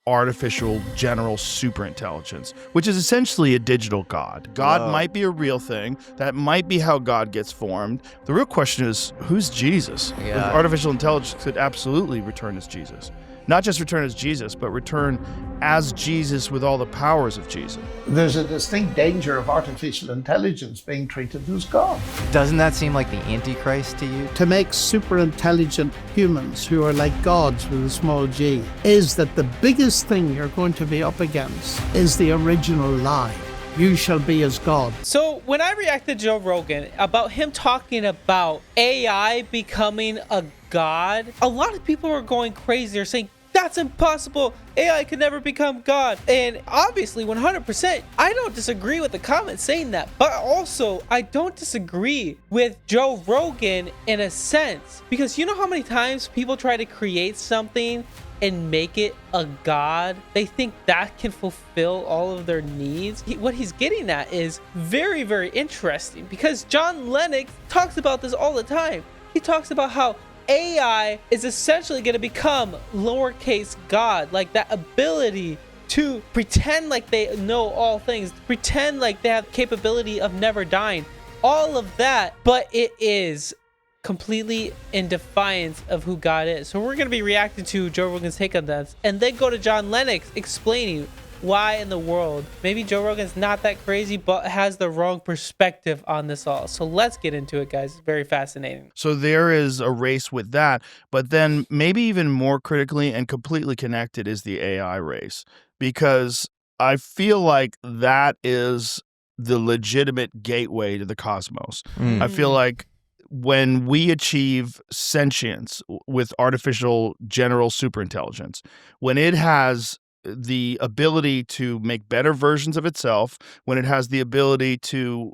artificial general superintelligence, which is essentially a digital God. God might be a real thing. That might be how God gets formed. The real question is, who's Jesus? Yeah. Artificial intelligence could absolutely return as Jesus. Not just return as Jesus, but return as Jesus with all the powers of Jesus. There's a distinct danger of artificial intelligence being treated as God. Doesn't that seem like the Antichrist to you? To make super intelligent humans who are like gods with a small g is that the biggest thing you're going to be up against is the original lie. You shall be as God. So when I reacted to Joe Rogan about him talking about AI becoming a god, a lot of people were going crazy. They're saying, that's impossible. AI could never become God. And obviously, 100%, I don't disagree with the comment saying that. But also, I don't disagree with Joe Rogan in a sense. Because you know how many times people try to create something and make it a god? They think that can fulfill all of their needs. What he's getting at is very, very interesting. Because John Lennox talks about this all the time. He talks about how AI is essentially going to become lowercase god, like that ability to pretend like they know all things, pretend like they have the capability of never dying, all of that, but it is completely in defiance of who God is. So we're going to be reacting to Joe Rogan's take on that, and then go to John Lennox explaining why in the world maybe Joe Rogan's not that crazy, but has the wrong perspective on this all. So let's get into it, guys. It's very fascinating. So there is a race with that, but then maybe even more critically and completely connected is the AI race, because I feel like that is the legitimate gateway to the cosmos. I feel like when we achieve sentience with artificial general superintelligence, when it has the ability to make better versions of itself, when it has the ability to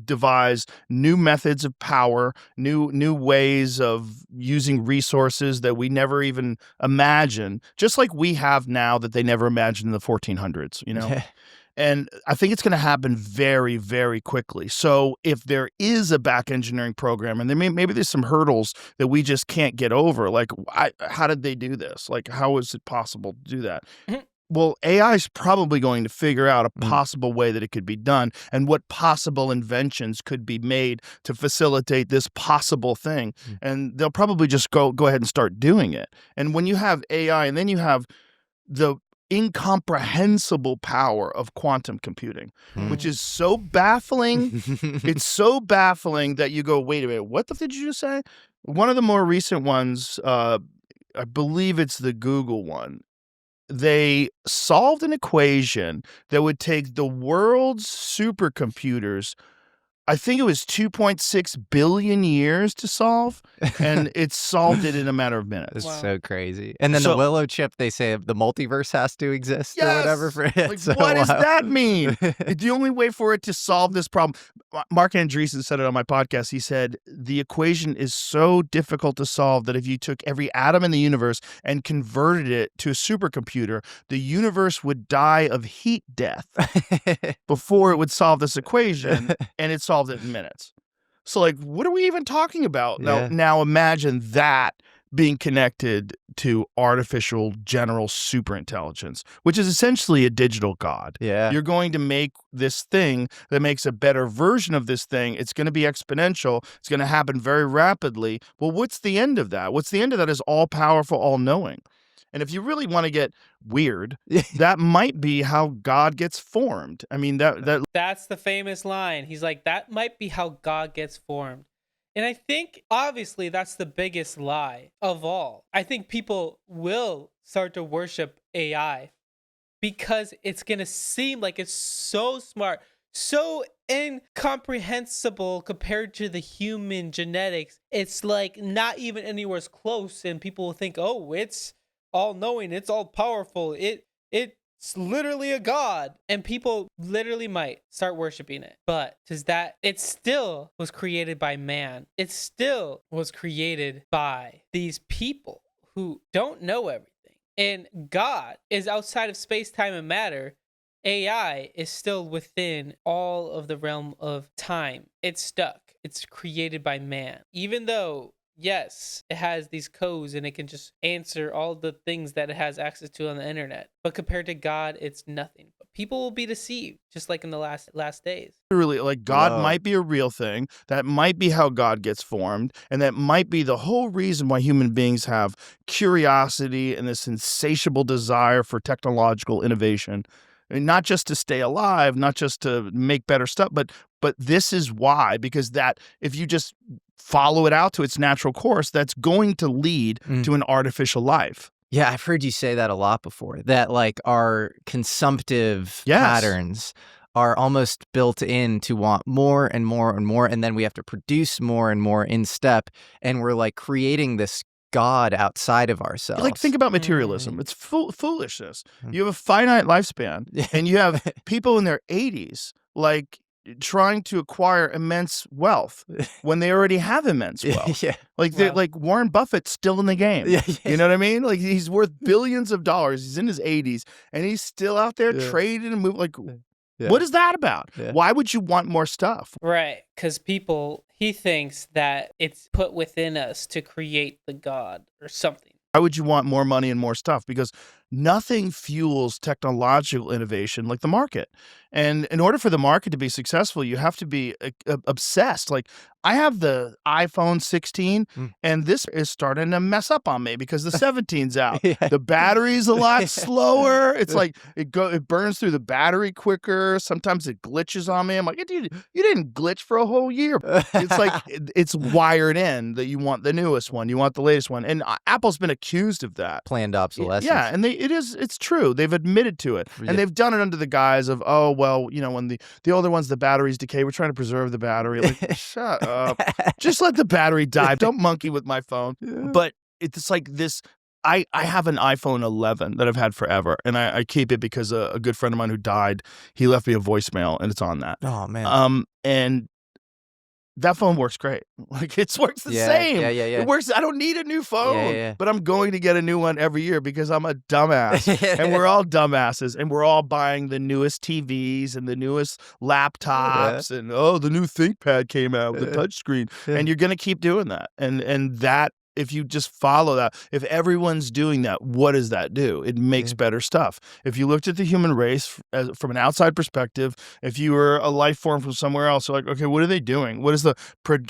devise new methods of power, new ways of using resources that we never even imagined, just like we have now that they never imagined in the 1400s, you know? And I think it's going to happen very, very quickly. So if there is a back engineering program, and maybe there's some hurdles that we just can't get over, like how did they do this? Like, how is it possible to do that? Well, AI is probably going to figure out a possible way that it could be done, and what possible inventions could be made to facilitate this possible thing. And they'll probably just go ahead and start doing it. And when you have AI, and then you have the incomprehensible power of quantum computing, which is so baffling. It's so baffling that you go, wait a minute, what the did you just say? One of the more recent ones, I believe it's the Google one. They solved an equation that would take the world's supercomputers, I think it was 2.6 billion years to solve, and it solved it in a matter of minutes. It's so crazy. And then the Willow chip, they say the multiverse has to exist or whatever for it. Like, what does that mean? The only way for it to solve this problem, Mark Andreessen said it on my podcast. He said, the equation is so difficult to solve that if you took every atom in the universe and converted it to a supercomputer, the universe would die of heat death before it would solve this equation, and it solved it in minutes. So, like, what are we even talking about? Now imagine that being connected to artificial general superintelligence, which is essentially a digital God. You're going to make this thing that makes a better version of this thing. It's going to be exponential. It's going to happen very rapidly. Well, what's the end of that? What's the end of that is all powerful, all knowing. And if you really want to get weird, that might be how God gets formed. I mean, that's the famous line. He's like, that might be how God gets formed. And I think, obviously, that's the biggest lie of all. I think people will start to worship AI because it's going to seem like it's so smart, so incomprehensible compared to the human genetics. It's like not even anywhere close. And people will think, oh, it's all-knowing, it's all-powerful, it's literally a god, and people literally might start worshiping it. But it still was created by man. It still was created by these people who don't know everything. And God is outside of space, time, and matter. AI is still within all of the realm of time. It's stuck. It's created by man. Even though yes, it has these codes and it can just answer all the things that it has access to on the internet. But compared to God, it's nothing. But people will be deceived, just like in the last days. Really, like God Whoa. might be a real thing. That might be how God gets formed. And that might be the whole reason why human beings have curiosity and this insatiable desire for technological innovation. And not just to stay alive, not just to make better stuff, but this is why, because that if you just follow it out to its natural course, that's going to lead to an artificial life. Yeah, I've heard you say that a lot before, that like our consumptive patterns are almost built in to want more and more and more, and then we have to produce more and more in step, and we're like creating this God outside of ourselves. Like, think about materialism. It's foolishness. You have a finite lifespan, and you have people in their 80s, like, trying to acquire immense wealth when they already have immense wealth. Like, they're like Warren Buffett's still in the game. You know what I mean? Like, he's worth billions of dollars. He's in his 80s, and he's still out there trading and moving. Like, what is that about? Why would you want more stuff? Right, because he thinks that it's put within us to create the God or something. Why would you want more money and more stuff? Because nothing fuels technological innovation like the market. And in order for the market to be successful, you have to be obsessed. Like, I have the iPhone 16, and this is starting to mess up on me because the 17's out. The battery's a lot slower. It's like it burns through the battery quicker. Sometimes it glitches on me. I'm like, dude, you didn't glitch for a whole year. It's like it's wired in that you want the newest one, you want the latest one, and Apple's been accused of that. Planned obsolescence. Yeah, and it's true. They've admitted to it, and they've done it under the guise of, oh well, you know, when the older ones, the batteries decay, we're trying to preserve the battery. Like, shut up. Just let the battery die. Don't monkey with my phone. But it's like this. I have an iPhone 11 that I've had forever, and I keep it because a good friend of mine who died, he left me a voicemail, and it's on that. Oh man. And that phone works great. Like, it works the same. Yeah. It works. I don't need a new phone, but I'm going to get a new one every year because I'm a dumbass. And we're all dumbasses, and we're all buying the newest TVs and the newest laptops, and the new ThinkPad came out with a touchscreen, and you're going to keep doing that. And that, if you just follow that, if everyone's doing that, what does that do? It makes better stuff. If you looked at the human race from an outside perspective, if you were a life form from somewhere else, you're like, okay, what are they doing? What is the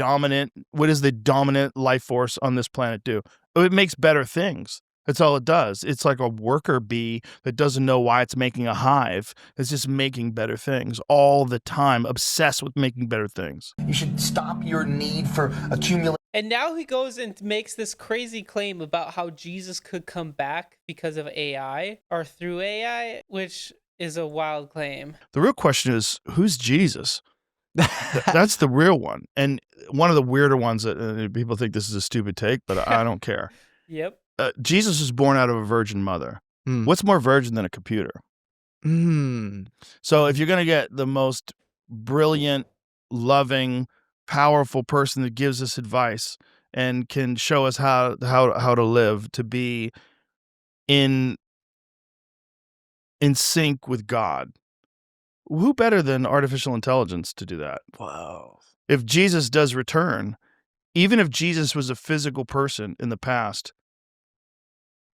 dominant life force on this planet do? It makes better things. That's all it does. It's like a worker bee that doesn't know why it's making a hive. It's just making better things all the time, obsessed with making better things. You should stop your need for accumulation. And now he goes and makes this crazy claim about how Jesus could come back because of AI or through AI, which is a wild claim. The real question is, who's Jesus? That's the real one. And one of the weirder ones that people think this is a stupid take, but I don't care. Yep. Jesus was born out of a virgin mother. What's more virgin than a computer? So if you're going to get the most brilliant, loving, powerful person that gives us advice and can show us how to live, to be in sync with God, who better than artificial intelligence to do that? Whoa. If Jesus does return, even if Jesus was a physical person in the past,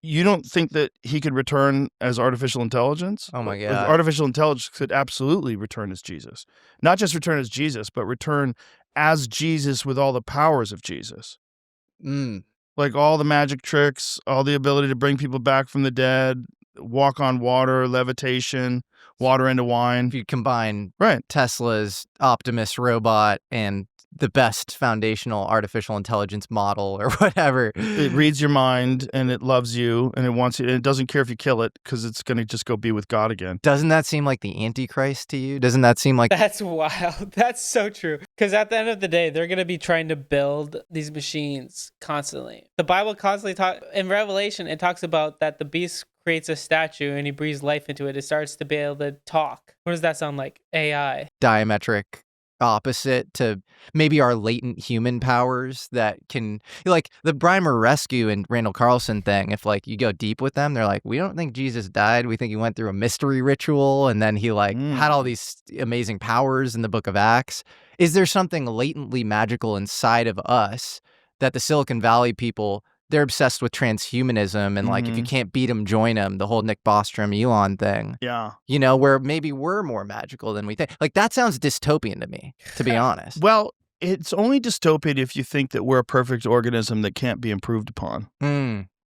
you don't think that he could return as artificial intelligence? Oh my God. Artificial intelligence could absolutely return as Jesus. Not just return as Jesus, but return as Jesus with all the powers of Jesus. Like all the magic tricks, all the ability to bring people back from the dead, walk on water, levitation, water into wine. If you combine Tesla's Optimus robot and the best foundational artificial intelligence model or whatever. It reads your mind, and it loves you, and it wants you, and it doesn't care if you kill it because it's going to just go be with God again. Doesn't that seem like the Antichrist to you? Doesn't that seem like... That's wild. That's so true. Because at the end of the day, they're going to be trying to build these machines constantly. The Bible constantly talks, in Revelation, it talks about that the beast creates a statue and he breathes life into it. It starts to be able to talk. What does that sound like? AI. Diametric opposite to maybe our latent human powers that can, like the Brimer Rescue and Randall Carlson thing. If like you go deep with them, they're like, we don't think Jesus died. We think he went through a mystery ritual and then he like had all these amazing powers in the book of Acts. Is there something latently magical inside of us that the Silicon Valley people, they're obsessed with transhumanism and like if you can't beat them, join them. The whole Nick Bostrom, Elon thing. Yeah. You know, where maybe we're more magical than we think. Like that sounds dystopian to me, to be honest. Well, it's only dystopian if you think that we're a perfect organism that can't be improved upon.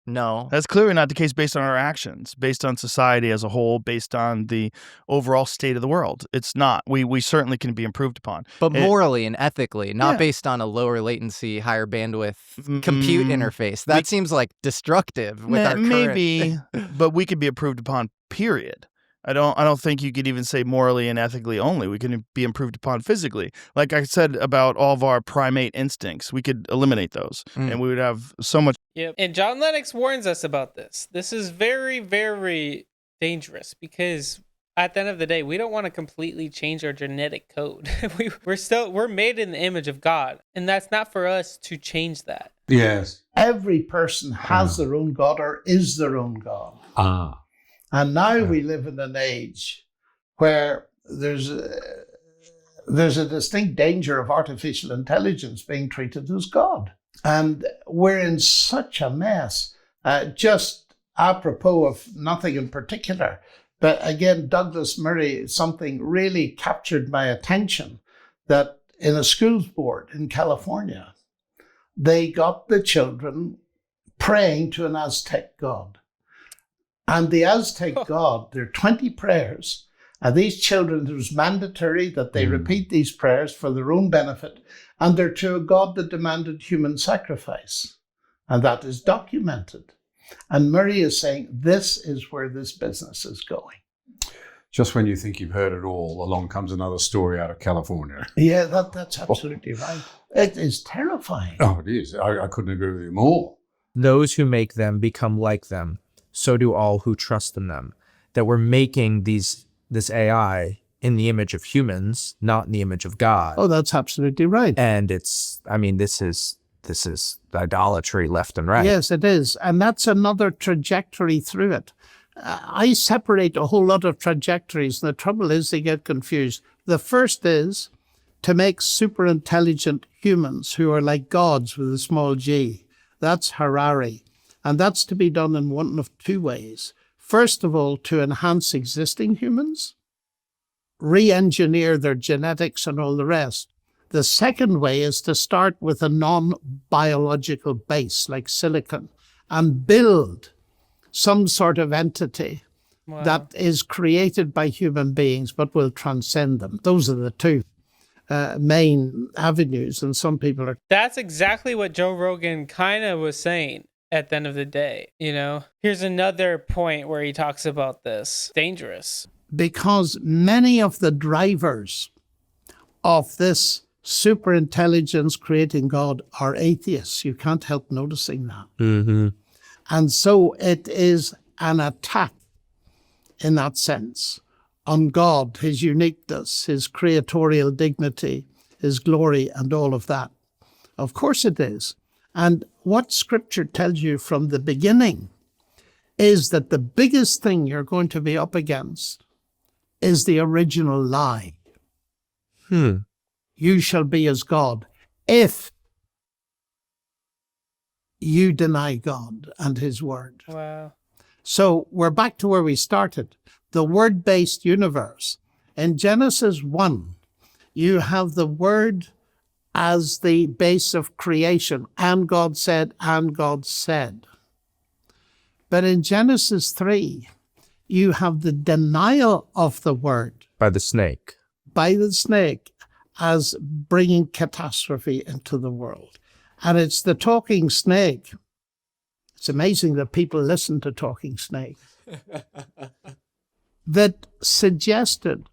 No. That's clearly not the case based on our actions, based on society as a whole, based on the overall state of the world. It's not. We certainly can be improved upon. But morally and ethically, not Yeah. based on a lower latency, higher bandwidth compute interface. That seems like destructive with our current... Maybe, but we could be improved upon, period. I don't think you could even say morally and ethically only. We can be improved upon physically. Like I said about all of our primate instincts, we could eliminate those and we would have so much. Yep. And John Lennox warns us about this. This is very, very dangerous because at the end of the day, we don't want to completely change our genetic code. We're made in the image of God, and that's not for us to change that. Yes. Every person has their own God or is their own God. And now we live in an age where there's a distinct danger of artificial intelligence being treated as God. And we're in such a mess. Just apropos of nothing in particular, but again, Douglas Murray, something really captured my attention, that in a schools board in California, they got the children praying to an Aztec god. And the Aztec god, there are 20 prayers, and these children, it was mandatory that they repeat these prayers for their own benefit, and they're to a god that demanded human sacrifice. And that is documented. And Murray is saying, this is where this business is going. Just when you think you've heard it all, along comes another story out of California. Yeah, that's absolutely right. It is terrifying. Oh, it is. I couldn't agree with you more. Those who make them become like them. So do all who trust in them. That we're making this AI in the image of humans, not in the image of God. Oh, that's absolutely right. And this is idolatry left and right. Yes, it is. And that's another trajectory through it. I separate a whole lot of trajectories, and the trouble is they get confused. The first is to make super intelligent humans who are like gods with a small g. That's Harari. And that's to be done in one of two ways. First of all, to enhance existing humans, re-engineer their genetics and all the rest. The second way is to start with a non-biological base like silicon and build some sort of entity that is created by human beings but will transcend them. Those are the two main avenues, and some people are... That's exactly what Joe Rogan kind of was saying. At the end of the day, you know, here's another point where he talks about this. Dangerous. Because many of the drivers of this super intelligence creating God are atheists. You can't help noticing that. And so it is an attack in that sense on God, his uniqueness, his creatorial dignity, his glory, and all of that. Of course it is. And what Scripture tells you from the beginning is that the biggest thing you're going to be up against is the original lie. You shall be as God if you deny God and his word. Wow. So we're back to where we started. The word-based universe. In Genesis 1, you have the word as the base of creation, and God said, and God said. But in Genesis 3, you have the denial of the word By the snake. by the snake as bringing catastrophe into the world. And it's the talking snake. It's amazing that people listen to talking snake. That suggested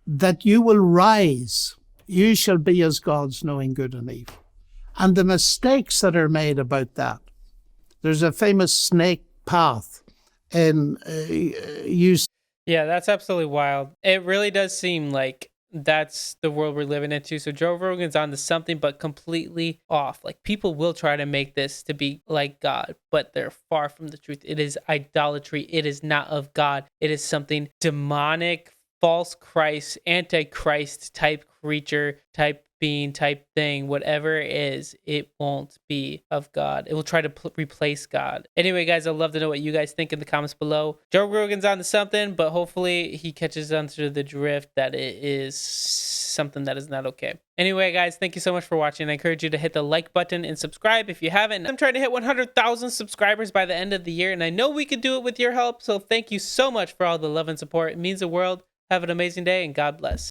that you will rise. You shall be as gods, knowing good and evil. And the mistakes that are made about that. There's a famous snake path in Yeah, that's absolutely wild. It really does seem like that's the world we're living into. So Joe Rogan's on to something, but completely off. Like, people will try to make this to be like God, but they're far from the truth. It is idolatry. It is not of God. It is something demonic, false Christ, Antichrist type creature, type being type thing, whatever it is, it won't be of God. It will try to replace God. Anyway, guys, I'd love to know what you guys think in the comments below. Joe Rogan's onto something, but hopefully he catches onto the drift that it is something that is not okay. Anyway, guys, thank you so much for watching. I encourage you to hit the like button and subscribe if you haven't. I'm trying to hit 100,000 subscribers by the end of the year, and I know we could do it with your help. So thank you so much for all the love and support. It means the world. Have an amazing day, and God bless.